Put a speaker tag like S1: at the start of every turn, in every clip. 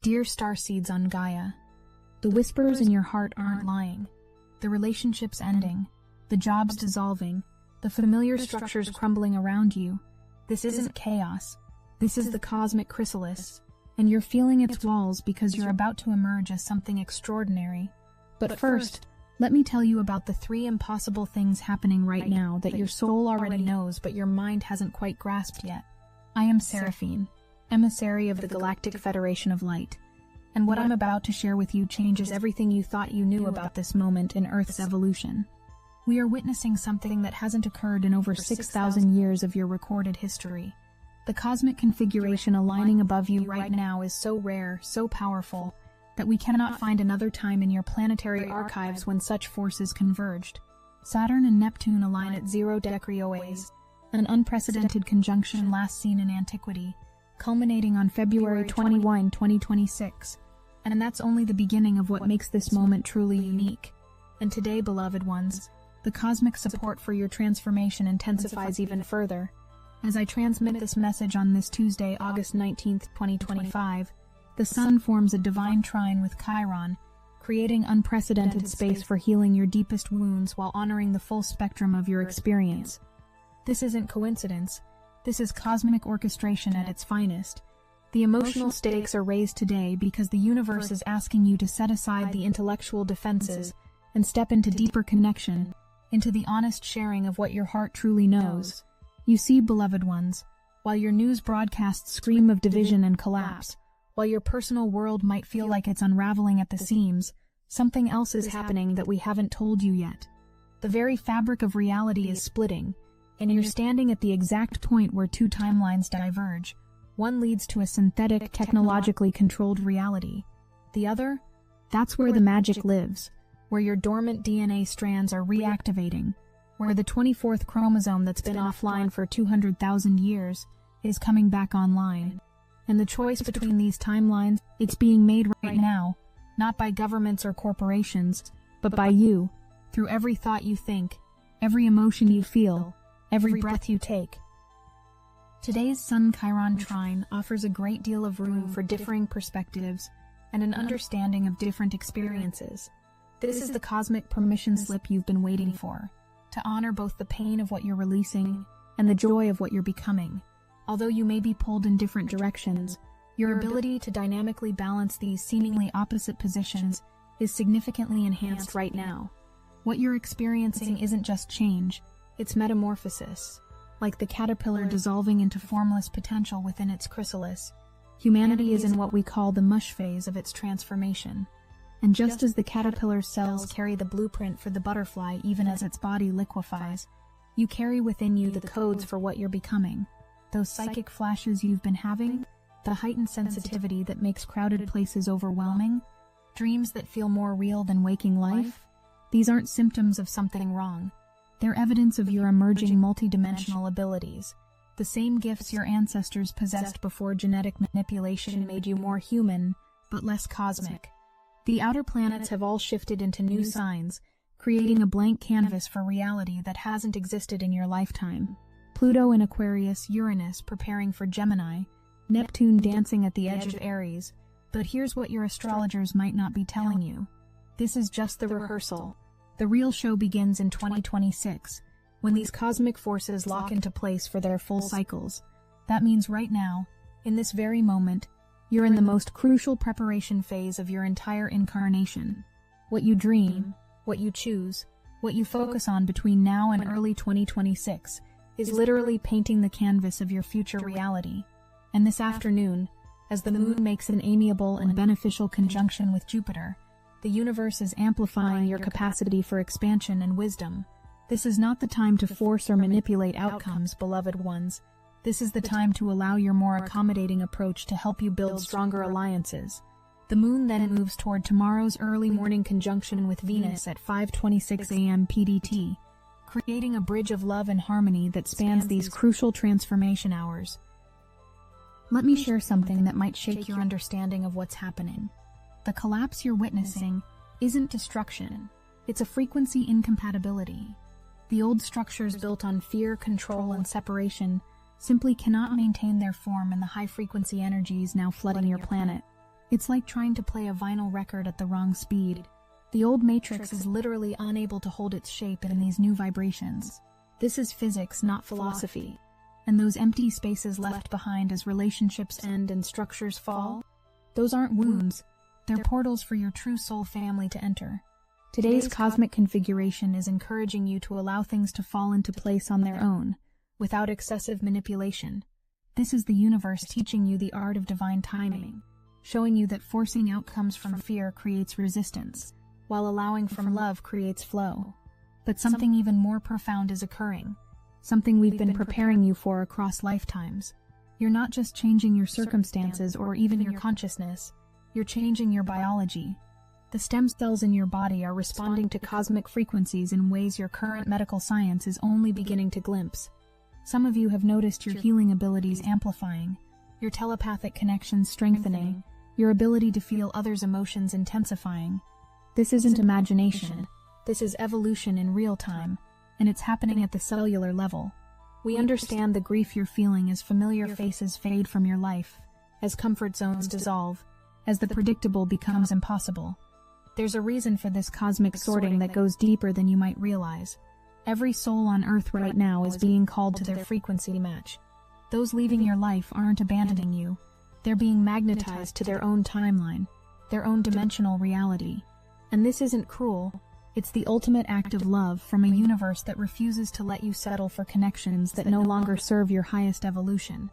S1: Dear Starseeds on Gaia, the whispers in your heart aren't lying. The relationships ending, the jobs dissolving, the familiar structures crumbling around you. This isn't chaos. This is the cosmic chrysalis, and you're feeling its walls because you're about to emerge as something extraordinary. But first, let me tell you about the 3 impossible things happening right now that your soul already knows but your mind hasn't quite grasped yet. I am Seraphine, emissary of the Galactic Federation of Light, and what I'm about to share with you changes everything you thought you knew about this moment in Earth's evolution. We are witnessing something that hasn't occurred in over 6,000 years of your recorded history. The cosmic configuration aligning above you right now is so rare, so powerful, that we cannot find another time in your planetary archives when such forces converged. Saturn and Neptune align at 0 degree OAs, an unprecedented conjunction last seen in antiquity, culminating on February 21, 2026. And that's only the beginning of what makes this moment truly unique. And today, beloved ones, the cosmic support for your transformation intensifies even further. As I transmit this message on this Tuesday, August 19, 2025, the Sun forms a divine trine with Chiron, creating unprecedented space for healing your deepest wounds while honoring the full spectrum of your experience. This isn't coincidence. This is cosmic orchestration at its finest. The emotional stakes are raised today because the universe is asking you to set aside the intellectual defenses and step into deeper connection, into the honest sharing of what your heart truly knows. You see, beloved ones, while your news broadcasts scream of division and collapse, while your personal world might feel like it's unraveling at the seams, something else is happening that we haven't told you yet. The very fabric of reality is splitting, and you're standing at the exact point where 2 timelines diverge. One leads to a synthetic, technologically controlled reality. The other? That's where the magic lives, where your dormant DNA strands are reactivating, where the 24th chromosome that's been offline for 200,000 years is coming back online. And the choice between these timelines, it's being made right now, not by governments or corporations, but by you, through every thought you think, every emotion you feel, every breath you take. Today's Sun-Chiron trine offers a great deal of room for differing perspectives and an understanding of different experiences. This is the cosmic permission slip you've been waiting for, to honor both the pain of what you're releasing and the joy of what you're becoming. Although you may be pulled in different directions, your ability to dynamically balance these seemingly opposite positions is significantly enhanced right now. What you're experiencing isn't just change, it's metamorphosis. Like the caterpillar dissolving into formless potential within its chrysalis, humanity is in what we call the mush phase of its transformation. And just as the caterpillar's cells carry the blueprint for the butterfly even as its body liquefies, you carry within you the codes for what you're becoming. Those psychic flashes you've been having, the heightened sensitivity that makes crowded places overwhelming, dreams that feel more real than waking life, these aren't symptoms of something wrong. They're evidence of your emerging multidimensional abilities, the same gifts your ancestors possessed before genetic manipulation made you more human, but less cosmic. The outer planets have all shifted into new signs, creating a blank canvas for reality that hasn't existed in your lifetime. Pluto in Aquarius, Uranus preparing for Gemini, Neptune dancing at the edge of Aries. But here's what your astrologers might not be telling you. This is just the rehearsal. The real show begins in 2026, when these cosmic forces lock into place for their full cycles. That means right now, in this very moment, you're in the most crucial preparation phase of your entire incarnation. What you dream, what you choose, what you focus on between now and early 2026 is literally painting the canvas of your future reality. And this afternoon, as the moon makes an amiable and beneficial conjunction with Jupiter, the universe is amplifying your capacity for expansion and wisdom. This is not the time to force or manipulate outcomes, beloved ones. This is the time to allow your more accommodating approach to help you build stronger alliances. The moon then moves toward tomorrow's early morning conjunction with Venus at 5:26 a.m. PDT, creating a bridge of love and harmony that spans these crucial transformation hours. Let me share something that might shake your understanding of what's happening. The collapse you're witnessing isn't destruction, it's a frequency incompatibility. The old structures built on fear, control, and separation simply cannot maintain their form in the high-frequency energies now flooding your planet. It's like trying to play a vinyl record at the wrong speed. The old matrix is literally unable to hold its shape in these new vibrations. This is physics, not philosophy. And those empty spaces left behind as relationships end and structures fall, those aren't wounds. They're portals for your true soul family to enter. Today's cosmic configuration is encouraging you to allow things to fall into place on their own, without excessive manipulation. This is the universe teaching you the art of divine timing, showing you that forcing outcomes from fear creates resistance, while allowing from love creates flow. But something even more profound is occurring, something we've been preparing you for across lifetimes. You're not just changing your circumstances or even your consciousness, you're changing your biology. The stem cells in your body are responding to cosmic frequencies in ways your current medical science is only beginning to glimpse. Some of you have noticed your healing abilities amplifying, your telepathic connections strengthening, your ability to feel others' emotions intensifying. This isn't imagination. This is evolution in real time, and it's happening at the cellular level. We understand the grief you're feeling as familiar faces fade from your life, as comfort zones dissolve, as the predictable becomes impossible. There's a reason for this cosmic sorting that goes deeper than you might realize. Every soul on Earth right now is being called to their frequency match. Those leaving your life aren't abandoning you. They're being magnetized to their own timeline, their own dimensional reality. And this isn't cruel. It's the ultimate act of love from a universe that refuses to let you settle for connections that no longer serve your highest evolution.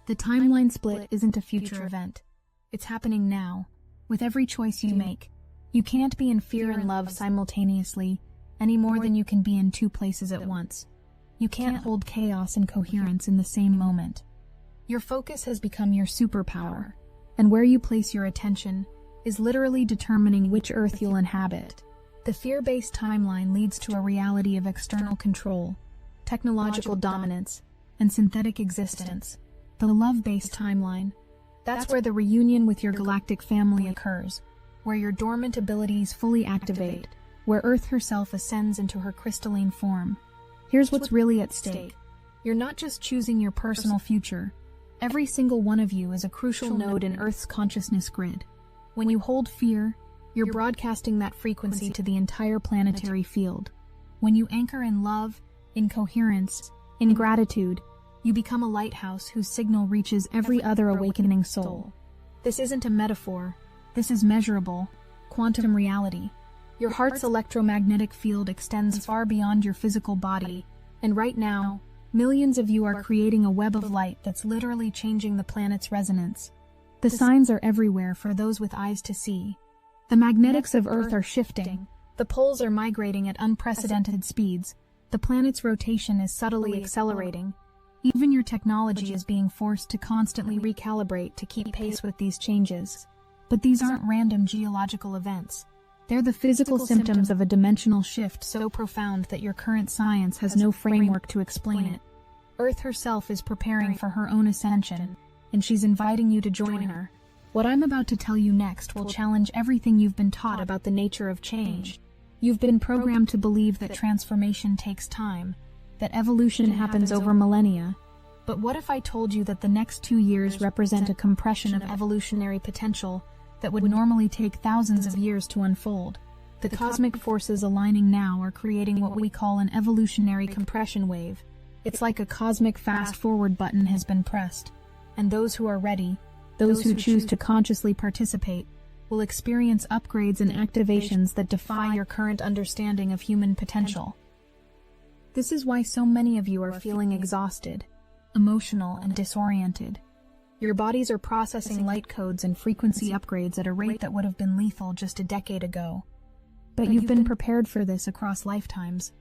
S1: The timeline split isn't a future event. It's happening now, with every choice you make. You can't be in fear and love simultaneously, any more than you can be in two places at once. You can't hold chaos and coherence in the same moment. Your focus has become your superpower, and where you place your attention is literally determining which Earth you'll inhabit. The fear-based timeline leads to a reality of external control, technological dominance, and synthetic existence. The love-based timeline, that's where the reunion with your galactic family occurs, where your dormant abilities fully activate, where Earth herself ascends into her crystalline form. Here's what's really at stake. You're not just choosing your personal future. Every single one of you is a crucial node in Earth's consciousness grid. When you hold fear, you're broadcasting that frequency to the entire planetary field. When you anchor in love, in coherence, in gratitude, you become a lighthouse whose signal reaches every other awakening soul. This isn't a metaphor. This is measurable, quantum reality. Your heart's electromagnetic field extends far beyond your physical body, and right now, millions of you are creating a web of light that's literally changing the planet's resonance. The signs are everywhere for those with eyes to see. The magnetics of Earth are shifting. The poles are migrating at unprecedented speeds. The planet's rotation is subtly accelerating. Even your technology is being forced to constantly recalibrate to keep pace with these changes. But these aren't random geological events. They're the physical symptoms of a dimensional shift so profound that your current science has no framework to explain it. Earth herself is preparing for her own ascension, and she's inviting you to join her. What I'm about to tell you next will challenge everything you've been taught about the nature of change. You've been programmed to believe that transformation takes time, that evolution happens over millennia. But what if I told you that the next 2 years represent a compression of evolutionary potential that would normally take thousands of years to unfold? The cosmic forces aligning now are creating what we call an evolutionary compression wave. It's like a cosmic fast-forward button has been pressed, and those who are ready, those who choose to consciously participate, will experience upgrades and activations that defy your current understanding of human potential. This is why so many of you are feeling exhausted, emotional, and disoriented. Your bodies are processing light codes and frequency upgrades at a rate that would have been lethal just a decade ago. But you've been prepared for this across lifetimes.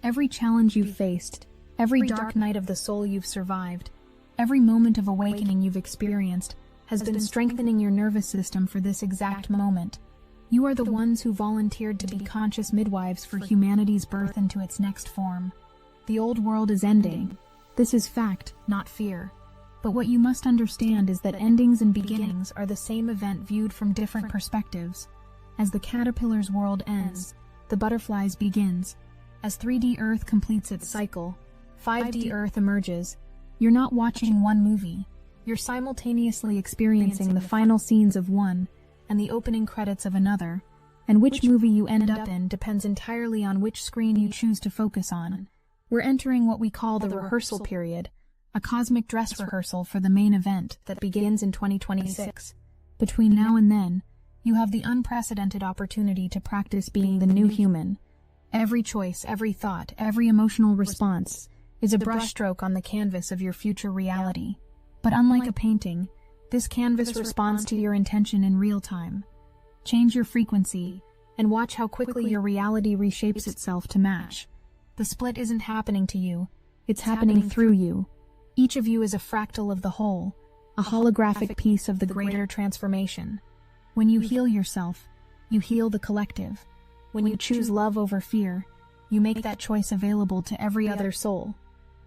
S1: Every challenge you've faced, every dark night of the soul you've survived, every moment of awakening you've experienced has been strengthening your nervous system for this exact moment. You are the ones who volunteered to be conscious midwives for humanity's birth into its next form. The old world is ending. This is fact, not fear. But what you must understand is that endings and beginnings are the same event viewed from different perspectives. As the caterpillar's world ends, the butterfly's begins. As 3D Earth completes its cycle, 5D Earth emerges. You're not watching one movie. You're simultaneously experiencing the final scenes of one and the opening credits of another, and which movie you end up in depends entirely on which screen you choose to focus on. We're entering what we call the rehearsal period, a cosmic dress rehearsal for the main event that begins in 2026. Between now and then, you have the unprecedented opportunity to practice being the new human. Every choice, every thought, every emotional response is a brushstroke on the canvas of your future reality. But unlike a painting, this canvas responds to your intention in real time. Change your frequency, and watch how quickly your reality reshapes itself to match. The split isn't happening to you, it's happening through you. Each of you is a fractal of the whole, a holographic piece of the greater transformation. When you heal yourself, you heal the collective. When you choose love over fear, you make that choice available to every other soul.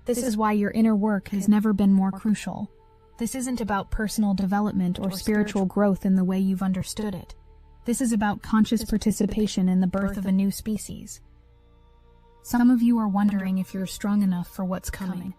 S1: This is why your inner work has never been more crucial. This isn't about personal development or spiritual growth in the way you've understood it. This is about conscious participation in the birth of a new species. Some of you are wondering if you're strong enough for what's coming.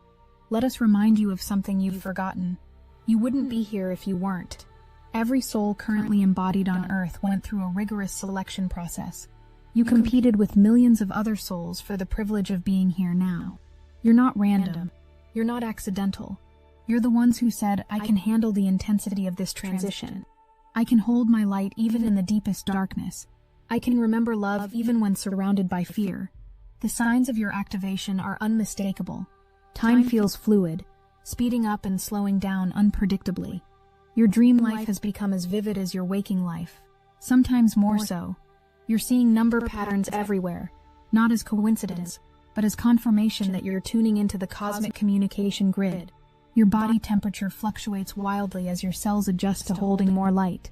S1: Let us remind you of something you've forgotten. You wouldn't be here if you weren't. Every soul currently embodied on Earth went through a rigorous selection process. You competed with millions of other souls for the privilege of being here now. You're not random. You're not accidental. You're the ones who said, I can handle the intensity of this transition. I can hold my light even in the deepest darkness. I can remember love even when surrounded by fear. The signs of your activation are unmistakable. Time feels fluid, speeding up and slowing down unpredictably. Your dream life has become as vivid as your waking life, sometimes more so. You're seeing number patterns everywhere, not as coincidence, but as confirmation that you're tuning into the cosmic communication grid. Your body temperature fluctuates wildly as your cells adjust to holding more light.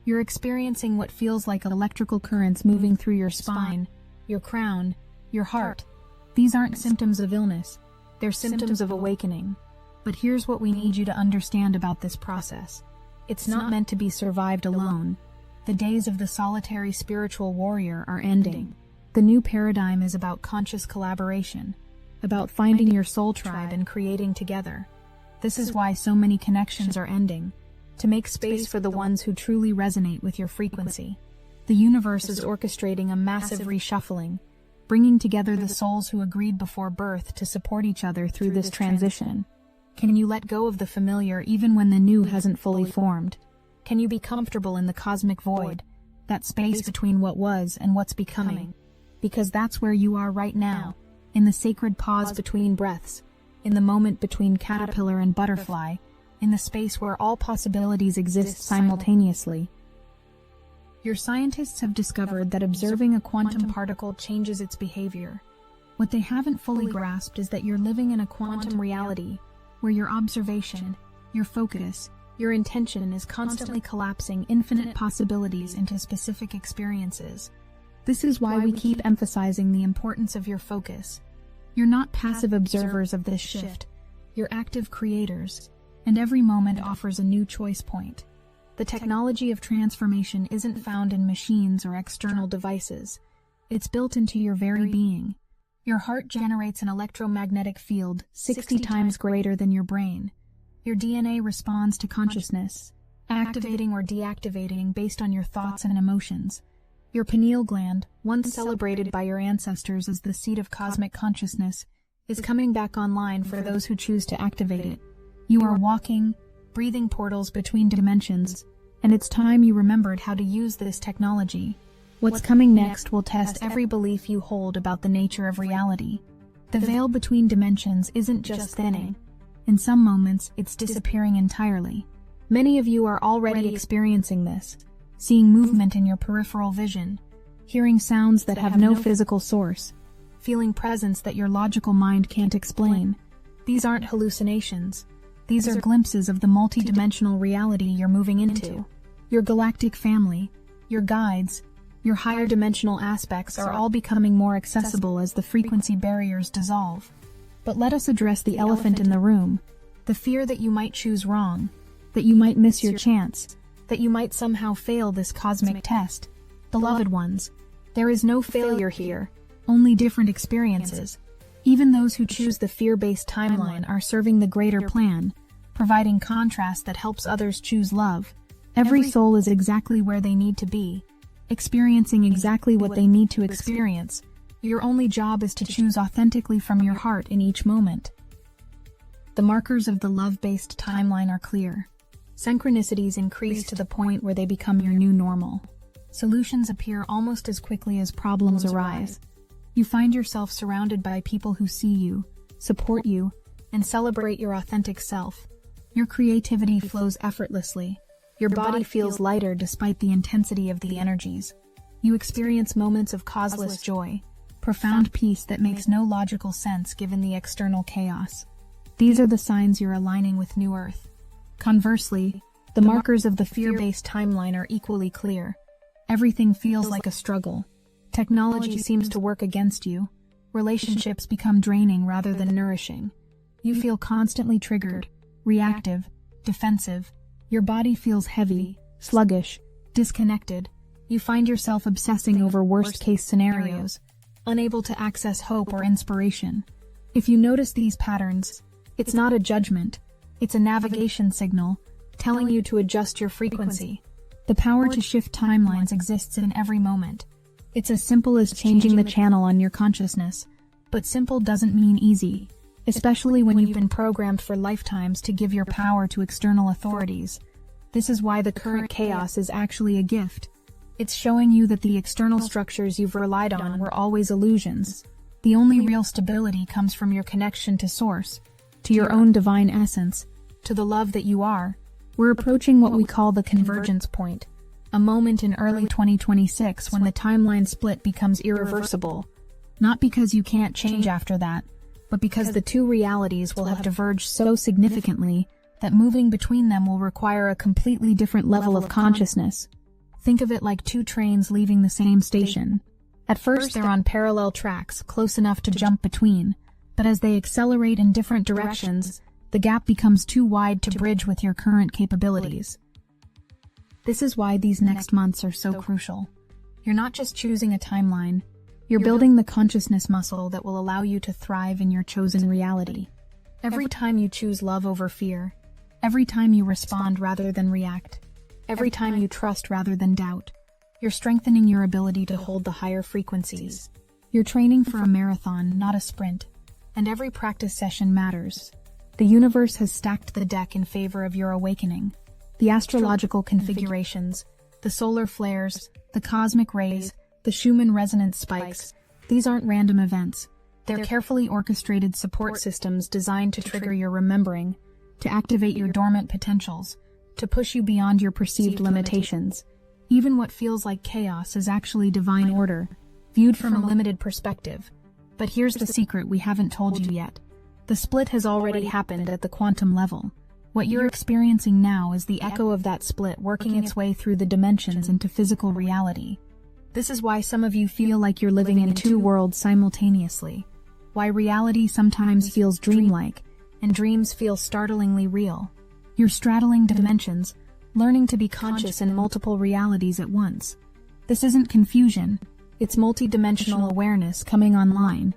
S1: You're experiencing what feels like electrical currents moving through your spine, your crown, your heart. These aren't symptoms of illness, they're symptoms of awakening. But here's what we need you to understand about this process. It's not meant to be survived alone. The days of the solitary spiritual warrior are ending. The new paradigm is about conscious collaboration, about finding your soul tribe and creating together. This is why so many connections are ending, to make space for the ones who truly resonate with your frequency. The universe is orchestrating a massive reshuffling, bringing together the souls who agreed before birth to support each other through this transition. Can you let go of the familiar even when the new hasn't fully formed? Can you be comfortable in the cosmic void, that space between what was and what's becoming? Because that's where you are right now, in the sacred pause between breaths, in the moment between caterpillar and butterfly, in the space where all possibilities exist simultaneously. Your scientists have discovered that observing a quantum particle changes its behavior. What they haven't fully grasped is that you're living in a quantum reality, where your observation, your focus, your intention is constantly collapsing infinite possibilities into specific experiences. This is why we keep emphasizing the importance of your focus. You're not passive observers of this shift, you're active creators, and every moment offers a new choice point. The technology of transformation isn't found in machines or external devices. It's built into your very being. Your heart generates an electromagnetic field 60 times greater than your brain. Your DNA responds to consciousness, activating or deactivating based on your thoughts and emotions. Your pineal gland, once celebrated by your ancestors as the seat of cosmic consciousness, is coming back online for those who choose to activate it. You are walking, breathing portals between dimensions, and it's time you remembered how to use this technology. What's coming next will test every belief you hold about the nature of reality. The veil between dimensions isn't just thinning. In some moments, it's disappearing entirely. Many of you are already experiencing this, seeing movement in your peripheral vision, hearing sounds that have no physical source, feeling presence that your logical mind can't explain. These aren't hallucinations. These are glimpses of the multi-dimensional reality you're moving into. Your galactic family, your guides, your higher dimensional aspects are all becoming more accessible as the frequency barriers dissolve. But let us address the elephant in the room, the fear that you might choose wrong, that you might miss your chance, that you might somehow fail this cosmic test. Beloved ones, there is no failure here, only different experiences. Even those who choose the fear-based timeline are serving the greater plan, providing contrast that helps others choose love. Every soul is exactly where they need to be, experiencing exactly what they need to experience. Your only job is to choose authentically from your heart in each moment. The markers of the love-based timeline are clear. Synchronicities increase to the point where they become your new normal. Solutions appear almost as quickly as problems arise. You find yourself surrounded by people who see you, support you, and celebrate your authentic self. Your creativity flows effortlessly. Your body feels lighter despite the intensity of the energies. You experience moments of causeless joy, profound peace that makes no logical sense given the external chaos. These are the signs you're aligning with New Earth. Conversely, the markers of the fear-based timeline are equally clear. Everything feels like a struggle. Technology seems to work against you. Relationships become draining rather than nourishing. You feel constantly triggered, reactive, defensive. Your body feels heavy, sluggish, disconnected. You find yourself obsessing over worst-case scenarios, unable to access hope or inspiration. If you notice these patterns, it's not a judgment. It's a navigation signal, telling you to adjust your frequency. The power to shift timelines exists in every moment. It's as simple as changing the channel on your consciousness. But simple doesn't mean easy, especially when you've been programmed for lifetimes to give your power to external authorities. This is why the current chaos is actually a gift. It's showing you that the external structures you've relied on were always illusions. The only real stability comes from your connection to Source, to your own divine essence, to the love that you are. We're approaching what we call the convergence point, a moment in early 2026 when the timeline split becomes irreversible. Not because you can't change after that, but because the two realities will have diverged so significantly that moving between them will require a completely different level of consciousness. Think of it like two trains leaving the same station. At first they're on parallel tracks, close enough to jump between, but as they accelerate in different directions, the gap becomes too wide to bridge with your current capabilities. This is why these next months are so crucial. You're not just choosing a timeline, you're building the consciousness muscle that will allow you to thrive in your chosen reality. Every time you choose love over fear, every time you respond rather than react, every time you trust rather than doubt, you're strengthening your ability to hold the higher frequencies. You're training for a marathon, not a sprint, and every practice session matters. The universe has stacked the deck in favor of your awakening. The astrological configurations, the solar flares, the cosmic rays, the Schumann resonance spikes, these aren't random events. They're carefully orchestrated support systems designed to trigger your remembering, to activate your dormant potentials, to push you beyond your perceived limitations. Even what feels like chaos is actually divine order, viewed from a limited perspective. But here's the secret we haven't told you yet. The split has already happened at the quantum level. What you're experiencing now is the echo of that split working its way through the dimensions into physical reality. This is why some of you feel like you're living in two worlds simultaneously. Why reality sometimes feels dreamlike, and dreams feel startlingly real. You're straddling dimensions, learning to be conscious in multiple realities at once. This isn't confusion, it's multidimensional awareness coming online.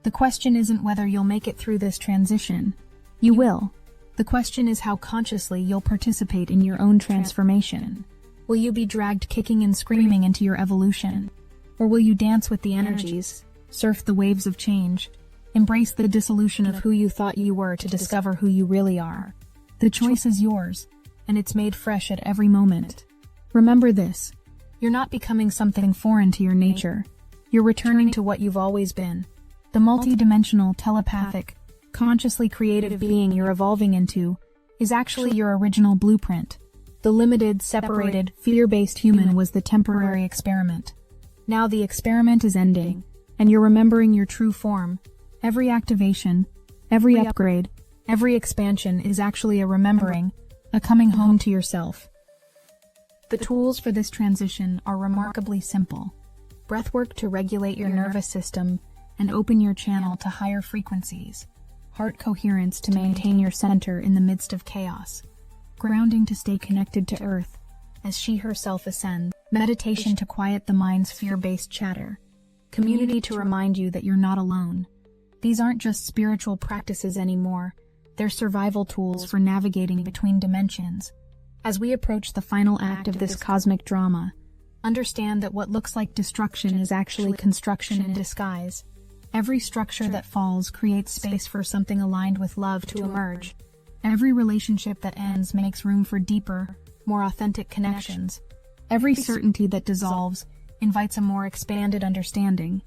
S1: The question isn't whether you'll make it through this transition. You will. The question is how consciously you'll participate in your own transformation. Will you be dragged kicking and screaming into your evolution? Or will you dance with the energies, surf the waves of change, embrace the dissolution of who you thought you were to discover who you really are? The choice is yours, and it's made fresh at every moment. Remember this. You're not becoming something foreign to your nature. You're returning to what you've always been. The multidimensional, telepathic, consciously creative being you're evolving into is actually your original blueprint. The limited, separated, fear-based human was the temporary experiment. Now the experiment is ending, and you're remembering your true form. Every activation, every upgrade, every expansion is actually a remembering, a coming home to yourself. The tools for this transition are remarkably simple. Breathwork to regulate your nervous system and open your channel to higher frequencies. Heart coherence to maintain your center in the midst of chaos. Grounding to stay connected to Earth as she herself ascends. Meditation to quiet the mind's fear-based chatter. Community to remind you that you're not alone. These aren't just spiritual practices anymore. They're survival tools for navigating between dimensions. As we approach the final act of this cosmic drama, understand that what looks like destruction is actually construction in disguise. Every structure that falls creates space for something aligned with love to emerge. Every relationship that ends makes room for deeper, more authentic connections. Every certainty that dissolves invites a more expanded understanding.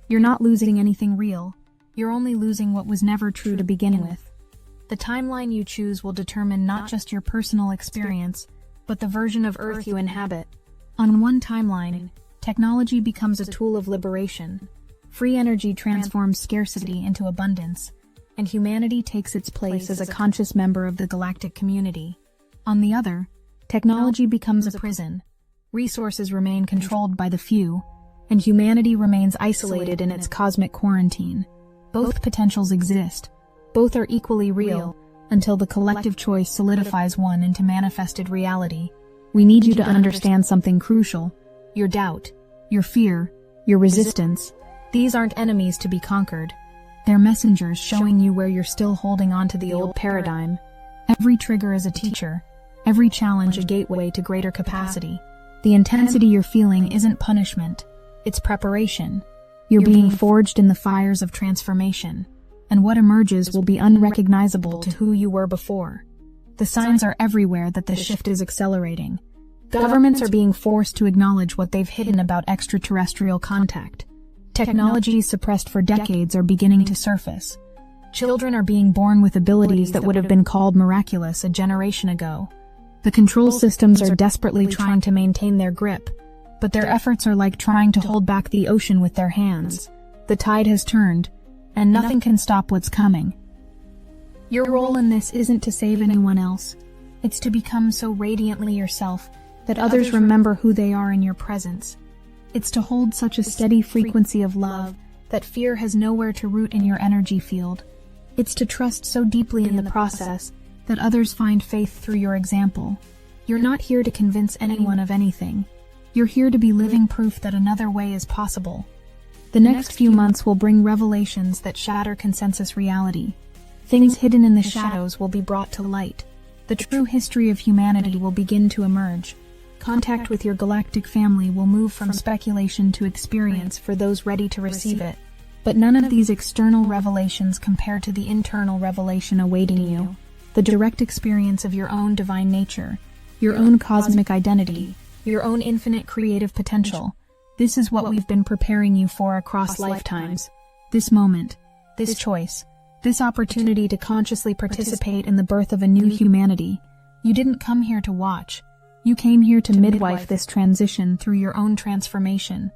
S1: You're not losing anything real. You're only losing what was never true to begin with. The timeline you choose will determine not just your personal experience, but the version of Earth you inhabit. On one timeline, technology becomes a tool of liberation. Free energy transforms scarcity into abundance, and humanity takes its place as a conscious member of the galactic community. On the other, technology becomes a prison. Resources remain controlled by the few, and humanity remains isolated in its cosmic quarantine. Both potentials exist. Both are equally real, until the collective choice solidifies one into manifested reality. We need you to understand something crucial. Your doubt, your fear, your resistance. These aren't enemies to be conquered. They're messengers showing you where you're still holding on to the old paradigm. Every trigger is a teacher. Every challenge a gateway to greater capacity. The intensity you're feeling isn't punishment. It's preparation. You're being forged in the fires of transformation, and what emerges will be unrecognizable to who you were before. The signs are everywhere that the shift is accelerating. Governments are being forced to acknowledge what they've hidden about extraterrestrial contact. Technologies suppressed for decades are beginning to surface. Children are being born with abilities that would have been called miraculous a generation ago. The control systems are desperately trying to maintain their grip, but their efforts are like trying to hold back the ocean with their hands. The tide has turned, and nothing can stop what's coming. Your role in this isn't to save anyone else. It's to become so radiantly yourself that others remember who they are in your presence. It's to hold such a steady frequency of love that fear has nowhere to root in your energy field. It's to trust so deeply in the process that others find faith through your example. You're not here to convince anyone of anything. You're here to be living proof that another way is possible. The next few months will bring revelations that shatter consensus reality. Things hidden in the shadows will be brought to light. The true history of humanity will begin to emerge. Contact with your galactic family will move from speculation to experience for those ready to receive it. But none of these external revelations compare to the internal revelation awaiting you. The direct experience of your own divine nature, your own cosmic identity, your own infinite creative potential. This is what we've been preparing you for across lifetimes. This moment, this choice, this opportunity to consciously participate in the birth of a new humanity. You didn't come here to watch. You came here to midwife this transition through your own transformation.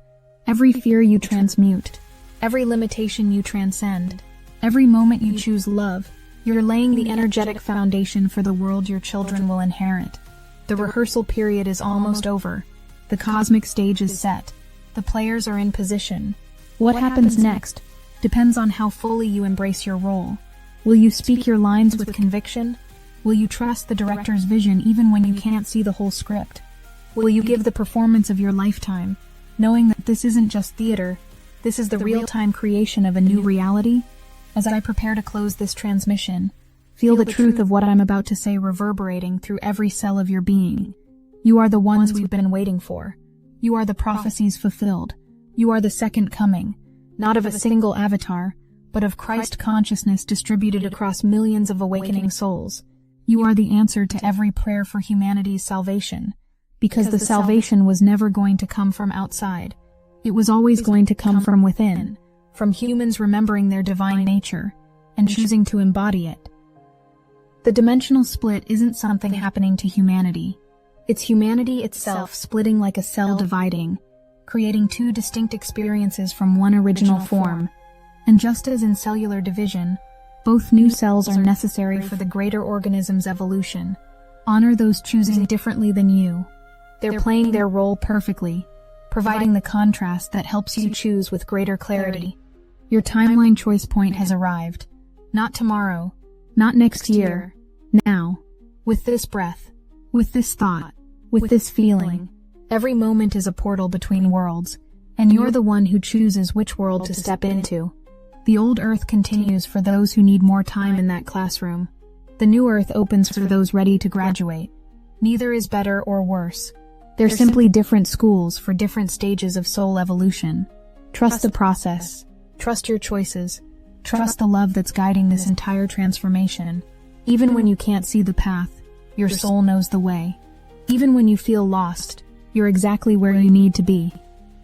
S1: Every fear you transmute, every limitation you transcend, every moment you choose love, you're laying the energetic foundation for the world your children will inherit. The rehearsal period is almost over. The cosmic stage is set. The players are in position. What happens next depends on how fully you embrace your role. Will you speak your lines with conviction? Will you trust the director's vision even when you can't see the whole script? Will you give the performance of your lifetime, knowing that this isn't just theater, this is the real-time creation of a new reality? As I prepare to close this transmission, feel the truth of what I'm about to say reverberating through every cell of your being. You are the ones we've been waiting for. You are the prophecies fulfilled. You are the second coming, not of a single avatar, but of Christ consciousness distributed across millions of awakening souls. You are the answer to every prayer for humanity's salvation, because the salvation was never going to come from outside. It was always going to come from within, from humans remembering their divine nature and choosing to embody it. The dimensional split isn't something happening to humanity. It's humanity itself splitting like a cell dividing, creating two distinct experiences from one original form. And just as in cellular division, both new cells are necessary for the greater organism's evolution. Honor those choosing differently than you. They're playing their role perfectly, providing the contrast that helps you choose with greater clarity. Your timeline choice point has arrived. Not tomorrow, not next year, now. With this breath, with this thought, with this feeling. Every moment is a portal between worlds, and you're the one who chooses which world to step into. The old Earth continues for those who need more time in that classroom. The new earth opens for those ready to graduate. Neither is better or worse. They're simply different schools for different stages of soul evolution. Trust the process. Trust your choices. Trust the love that's guiding this entire transformation. Even when you can't see the path, your soul knows the way. Even when you feel lost, you're exactly where you need to be.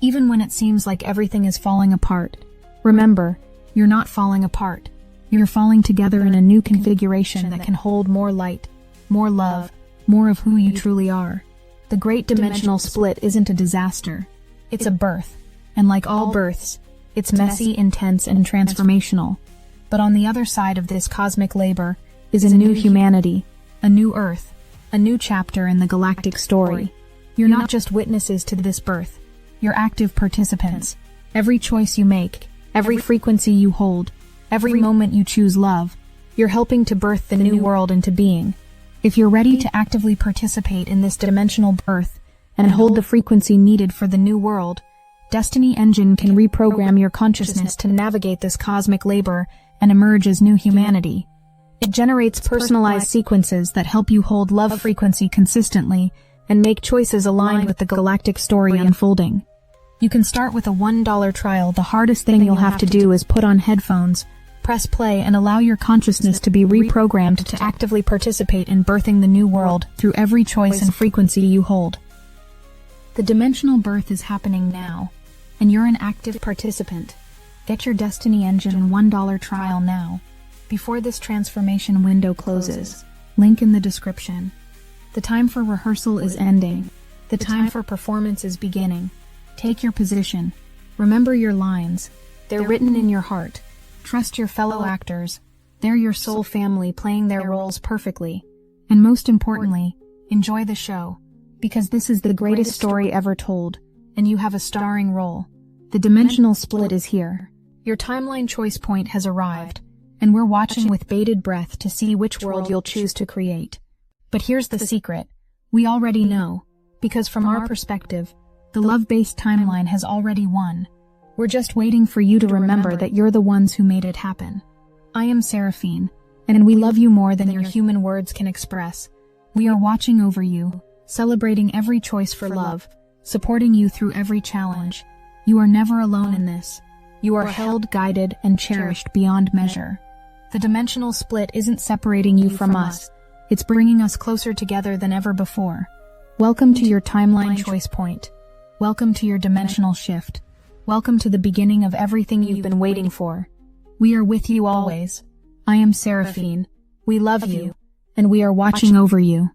S1: Even when it seems like everything is falling apart, remember, you're not falling apart. You're falling together in a new configuration that can hold more light, more love, more of who you truly are. The great dimensional split isn't a disaster. It's a birth. And like all births, it's messy, intense, and transformational. But on the other side of this cosmic labor is a new humanity, a new earth, a new chapter in the galactic story. You're not just witnesses to this birth. You're active participants. Every choice you make, every frequency you hold, every moment you choose love, you're helping to birth the new world into being. If you're ready to actively participate in this dimensional birth and hold the frequency needed for the new world, Destiny Engine can reprogram your consciousness to navigate this cosmic labor and emerge as new humanity. It generates personalized sequences that help you hold love frequency consistently and make choices aligned with the galactic story unfolding. You can start with a $1 trial. The hardest thing you'll have to do is put on headphones, press play, and allow your consciousness to be reprogrammed to actively participate in birthing the new world through every choice and frequency you hold. The dimensional birth is happening now, and you're an active participant. Get your Destiny Engine $1 trial now, before this transformation window closes. Link in the description. The time for rehearsal is ending. The time for performance is beginning. Take your position. Remember your lines. They're written in your heart. Trust your fellow actors. They're your soul family playing their roles perfectly. And most importantly, enjoy the show, because this is the greatest story ever told, and you have a starring role. The dimensional split is here. Your timeline choice point has arrived, and we're watching with bated breath to see which world you'll choose to create. But here's the secret. We already know, because from our perspective, the love-based timeline has already won. We're just waiting for you to remember that you're the ones who made it happen. I am Seraphine, and we love you more than your human words can express. We are watching over you, celebrating every choice for love, supporting you through every challenge. You are never alone in this. You are held, guided, and cherished beyond measure. The dimensional split isn't separating you from us. It's bringing us closer together than ever before. Welcome to your timeline choice point. Welcome to your dimensional shift. Welcome to the beginning of everything you've been waiting for. We are with you always. I am Seraphine. We love you, and we are watching over you.